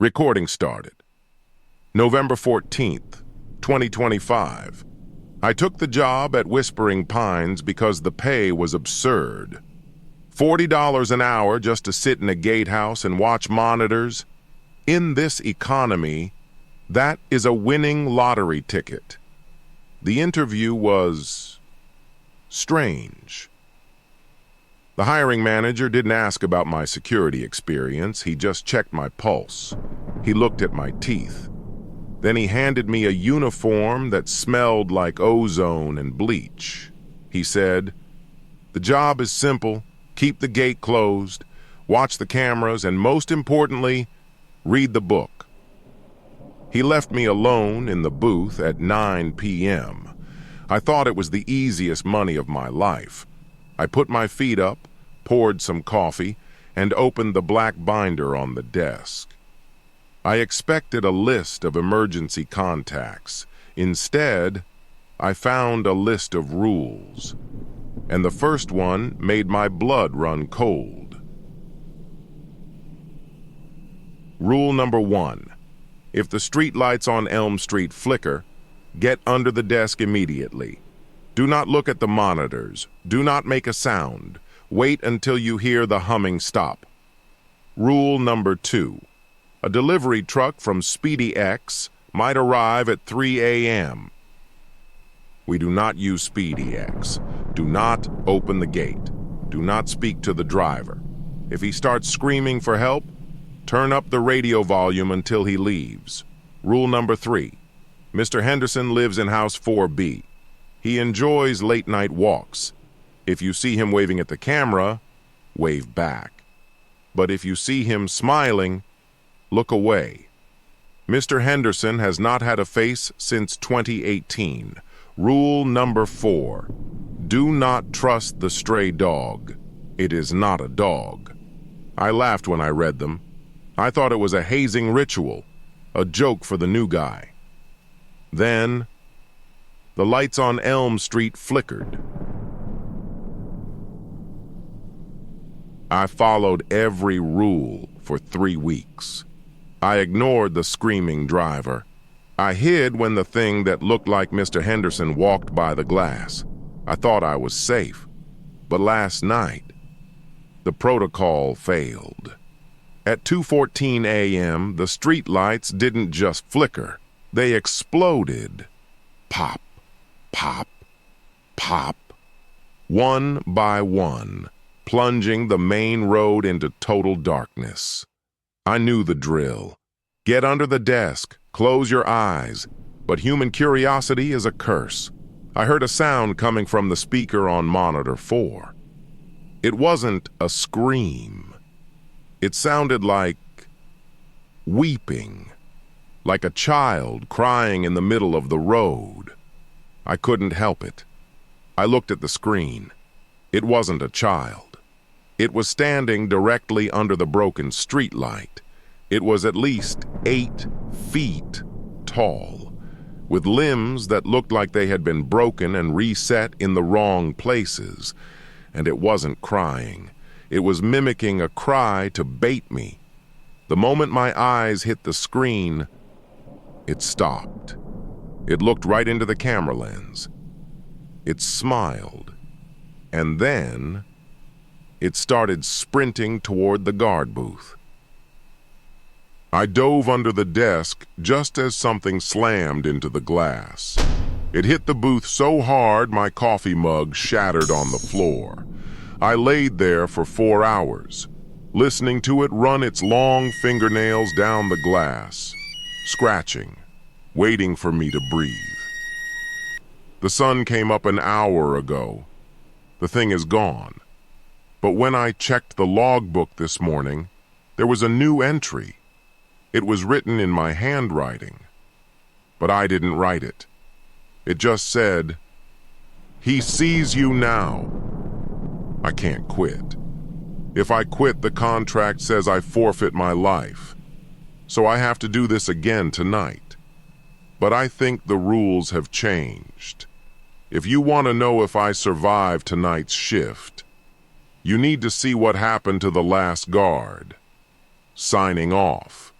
Recording started. November 14th, 2025. I took the job at Whispering Pines because the pay was absurd. $40 an hour just to sit in a gatehouse and watch monitors? In this economy, that is a winning lottery ticket. The interview was strange. The hiring manager didn't ask about my security experience. He just checked my pulse. He looked at my teeth. Then he handed me a uniform that smelled like ozone and bleach. He said, "The job is simple. Keep the gate closed, watch the cameras, and most importantly, read the book." He left me alone in the booth at 9 p.m. I thought it was the easiest money of my life. I put my feet up, poured some coffee, and opened the black binder on the desk. I expected a list of emergency contacts. Instead, I found a list of rules, and the first one made my blood run cold. Rule number 1. If the streetlights on Elm Street flicker, get under the desk immediately. Do not look at the monitors. Do not make a sound. Wait until you hear the humming stop. Rule number 2. A delivery truck from Speedy X might arrive at 3 a.m. We do not use Speedy X. Do not open the gate. Do not speak to the driver. If he starts screaming for help, turn up the radio volume until he leaves. Rule number 3. Mr. Henderson lives in house 4B. He enjoys late-night walks. If you see him waving at the camera, wave back. But if you see him smiling, look away. Mr. Henderson has not had a face since 2018. Rule number 4. Do not trust the stray dog. It is not a dog. I laughed when I read them. I thought it was a hazing ritual, a joke for the new guy. Then, the lights on Elm Street flickered. I followed every rule for 3 weeks. I ignored the screaming driver. I hid when the thing that looked like Mr. Henderson walked by the glass. I thought I was safe. But last night, the protocol failed. At 2:14 a.m., the street lights didn't just flicker. They exploded. Pop, pop, pop. One by one, plunging the main road into total darkness. I knew the drill. Get under the desk, close your eyes. But human curiosity is a curse. I heard a sound coming from the speaker on monitor 4. It wasn't a scream. It sounded like weeping, like a child crying in the middle of the road. I couldn't help it. I looked at the screen. It wasn't a child. It was standing directly under the broken streetlight. It was at least 8 feet tall, with limbs that looked like they had been broken and reset in the wrong places. And it wasn't crying. It was mimicking a cry to bait me. The moment my eyes hit the screen, it stopped. It looked right into the camera lens. It smiled. And then it started sprinting toward the guard booth. I dove under the desk just as something slammed into the glass. It hit the booth so hard my coffee mug shattered on the floor. I laid there for 4 hours, listening to it run its long fingernails down the glass, scratching, waiting for me to breathe. The sun came up an hour ago. The thing is gone. But when I checked the logbook this morning, there was a new entry. It was written in my handwriting, but I didn't write it. It just said, "He sees you now." I can't quit. If I quit, the contract says I forfeit my life. So I have to do this again tonight. But I think the rules have changed. If you want to know if I survive tonight's shift, you need to see what happened to the last guard. Signing off.